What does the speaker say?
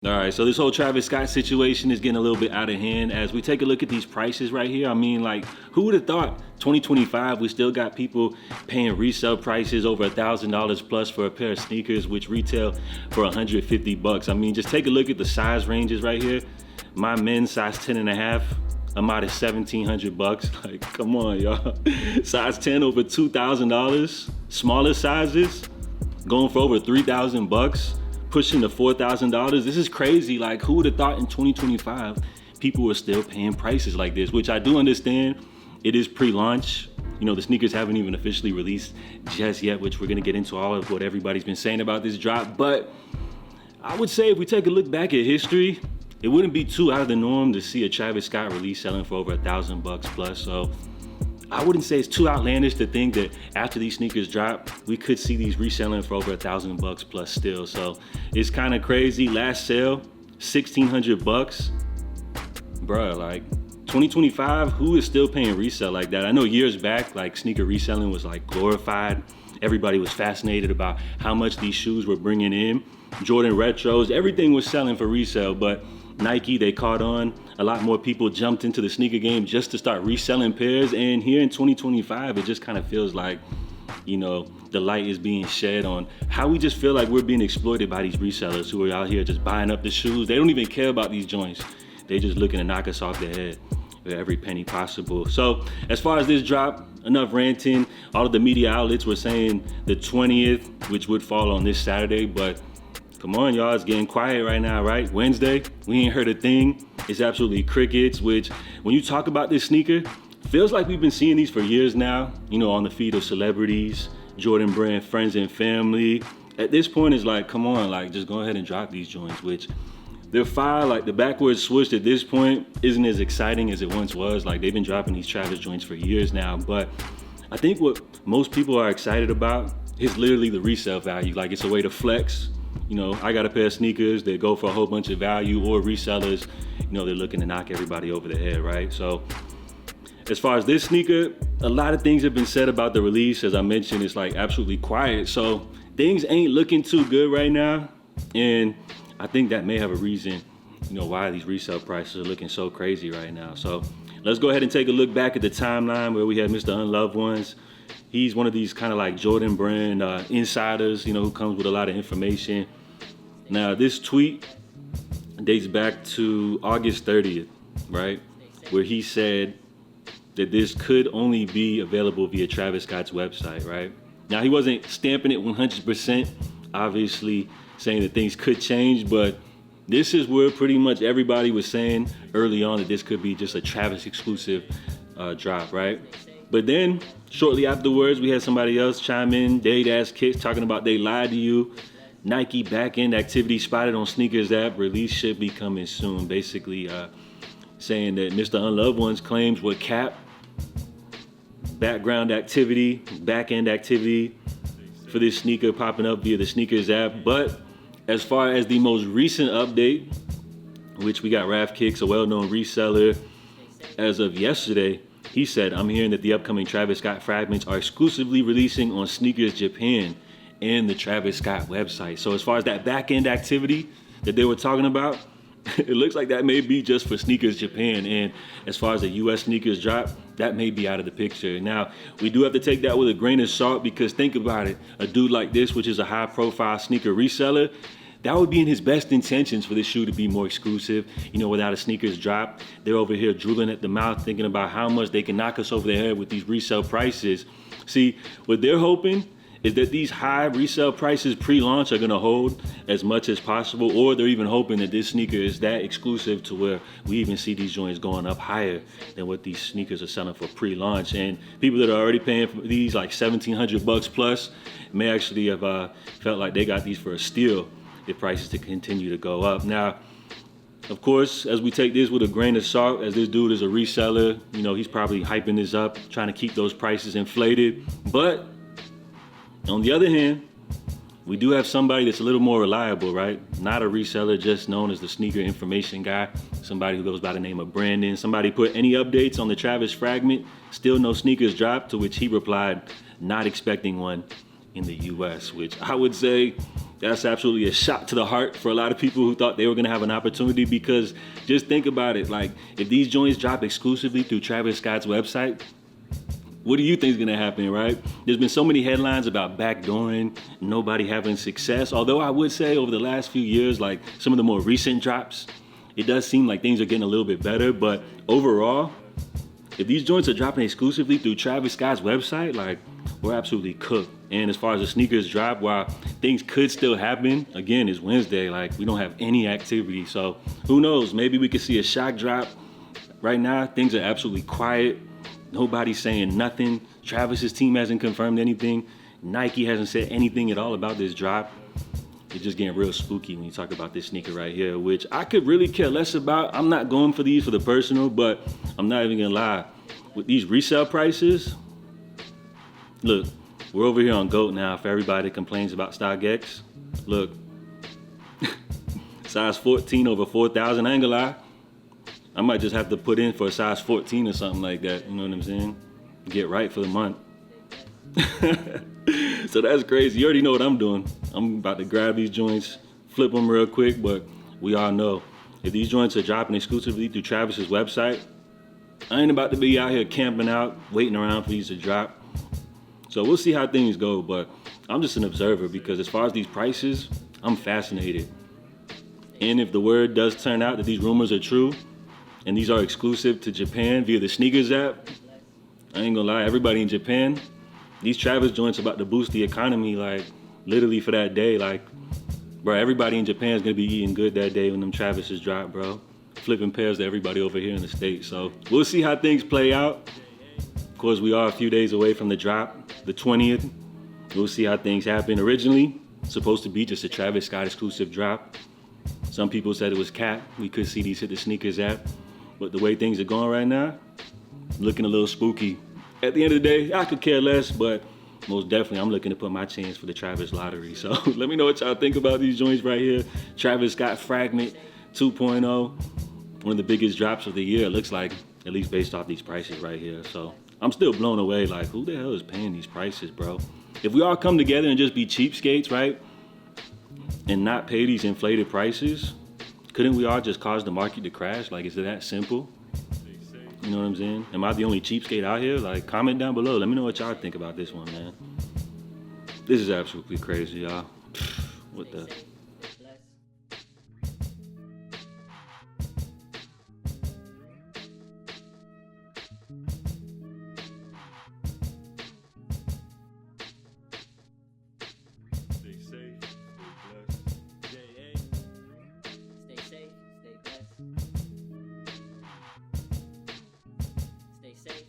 All right, so this whole Travis Scott situation is getting a little bit out of hand as we take a look at these prices right here. I mean, like, who would have thought 2025 we still got people paying resale prices over $1,000 plus for a pair of sneakers, which retail for 150 bucks. I mean, just take a look at the size ranges right here. My men's size 10 and a half. I'm out at 1,700 bucks. Like, come on, y'all. Size 10 over $2,000. Smaller sizes going for over 3,000 bucks. Pushing to $4,000. This is crazy. Like, who would have thought in 2025 people were still paying prices like this, which I do understand. It is pre-launch. You know, the sneakers haven't even officially released just yet, which we're gonna get into all of what everybody's been saying about this drop. But I would say if we take a look back at history, it wouldn't be too out of the norm to see a Travis Scott release selling for over 1,000 bucks plus. So I wouldn't say it's too outlandish to think that after these sneakers drop, we could see these reselling for over 1,000 bucks plus still. So it's kind of crazy. Last sale, 1,600 bucks. Bruh, like 2025, who is still paying resale like that? I know years back, like sneaker reselling was like glorified. Everybody was fascinated about how much these shoes were bringing in. Jordan retros, everything was selling for resale, but Nike, they caught on. A lot more people jumped into the sneaker game just to start reselling pairs. And here in 2025, it just kind of feels like, you know, the light is being shed on how we just feel like we're being exploited by these resellers who are out here just buying up the shoes. They don't even care about these joints. They just looking to knock us off the head with every penny possible. So as far as this drop, enough ranting. All of the media outlets were saying the 20th, which would fall on this Saturday, but come on, y'all, it's getting quiet right now, right? Wednesday, we ain't heard a thing. It's absolutely crickets, which when you talk about this sneaker, feels like we've been seeing these for years now, you know, on the feed of celebrities, Jordan Brand, friends and family. At this point, it's like, come on, like just go ahead and drop these joints, which they're fire. Like the backwards swoosh at this point isn't as exciting as it once was. Like they've been dropping these Travis joints for years now, but I think what most people are excited about is literally the resale value. Like it's a way to flex. You know, I got a pair of sneakers that go for a whole bunch of value, or resellers, you know, they're looking to knock everybody over the head, right? So as far as this sneaker, a lot of things have been said about the release. As I mentioned, it's like absolutely quiet. So things ain't looking too good right now. And I think that may have a reason, you know, why these resale prices are looking so crazy right now. So let's go ahead and take a look back at the timeline where we had Mr. Unloved Ones. He's one of these kind of like Jordan Brand insiders, you know, who comes with a lot of information. Now, this tweet dates back to August 30th, right? Where he said that this could only be available via Travis Scott's website, right? Now, he wasn't stamping it 100%, obviously saying that things could change, but this is where pretty much everybody was saying early on that this could be just a Travis exclusive drop, right? But then shortly afterwards, we had somebody else chime in, Dade Ass Kicks, talking about they lied to you. Nike back-end activity spotted on sneakers app. Release should be coming soon. Basically saying that Mr. Unloved One's claims were cap. Background activity, back-end activity for this sneaker popping up via the sneakers app. But as far as the most recent update, which we got Raf Kicks, a well-known reseller, as of yesterday, he said, I'm hearing that the upcoming Travis Scott fragments are exclusively releasing on Sneakers Japan and the Travis Scott website. So as far as that back-end activity that they were talking about, it looks like that may be just for Sneakers Japan. And as far as the US sneakers drop, that may be out of the picture. Now, we do have to take that with a grain of salt because think about it. A dude like this, which is a high-profile sneaker reseller, that would be in his best intentions for this shoe to be more exclusive. You know, without a sneakers drop, they're over here drooling at the mouth, thinking about how much they can knock us over the head with these resale prices. See, what they're hoping is that these high resale prices pre-launch are gonna hold as much as possible, or they're even hoping that this sneaker is that exclusive to where we even see these joints going up higher than what these sneakers are selling for pre-launch. And people that are already paying for these like 1,700 bucks plus may actually have felt like they got these for a steal if prices to continue to go up. Now, of course, as we take this with a grain of salt, as this dude is a reseller, you know, he's probably hyping this up, trying to keep those prices inflated. But on the other hand, we do have somebody that's a little more reliable, right? Not a reseller, just known as the sneaker information guy, somebody who goes by the name of Brandon. Somebody put any updates on the Travis fragment, still no sneakers dropped, to which he replied, not expecting one in the US, which I would say That's absolutely a shot to the heart for a lot of people who thought they were gonna have an opportunity, because just think about it. Like, if these joints drop exclusively through Travis Scott's website, what do you think is gonna happen, right? There's been so many headlines about backdooring, nobody having success. Although I would say over the last few years, like some of the more recent drops, it does seem like things are getting a little bit better. But overall, if these joints are dropping exclusively through Travis Scott's website, like, we're absolutely cooked. And as far as the sneakers drop, while things could still happen, again, it's Wednesday, like, we don't have any activity. So who knows, maybe we could see a shock drop. Right now, things are absolutely quiet. Nobody's saying nothing. Travis's team hasn't confirmed anything. Nike hasn't said anything at all about this drop. It's just getting real spooky when you talk about this sneaker right here, which I could really care less about. I'm not going for these for the personal, but I'm not even gonna lie. With these resale prices, look, we're over here on GOAT now for everybody that complains about StockX. Look, size 14 over 4,000, I ain't gonna lie. I might just have to put in for a size 14 or something like that, you know what I'm saying? Get right for the month. So that's crazy. You already know what I'm doing. I'm about to grab these joints, flip them real quick, but we all know if these joints are dropping exclusively through Travis's website, I ain't about to be out here camping out, waiting around for these to drop. So we'll see how things go, but I'm just an observer, because as far as these prices, I'm fascinated. And if the word does turn out that these rumors are true, and these are exclusive to Japan via the sneakers app, I ain't gonna lie, everybody in Japan, these Travis joints about to boost the economy, like, literally for that day. Like, bro, everybody in Japan is gonna be eating good that day when them Travises drop, bro. Flipping pairs to everybody over here in the States. So we'll see how things play out. Of course, we are a few days away from the drop, the 20th. We'll see how things happen. Originally, supposed to be just a Travis Scott exclusive drop. Some people said it was cap. We could see these hit the sneakers app. But the way things are going right now, looking a little spooky. At the end of the day, I could care less, but most definitely I'm looking to put my chance for the Travis lottery. So let me know what y'all think about these joints right here. Travis Scott Fragment 2.0, one of the biggest drops of the year, it looks like, at least based off these prices right here. So I'm still blown away, like, who the hell is paying these prices, bro? If we all come together and just be cheapskates, right, and not pay these inflated prices, couldn't we all just cause the market to crash? Like, is it that simple? You know what I'm saying? Am I the only cheapskate out here? Like, comment down below. Let me know what y'all think about this one, man. This is absolutely crazy, y'all. What the... Stay safe, stay blessed. Stay safe, stay blessed. Stay safe.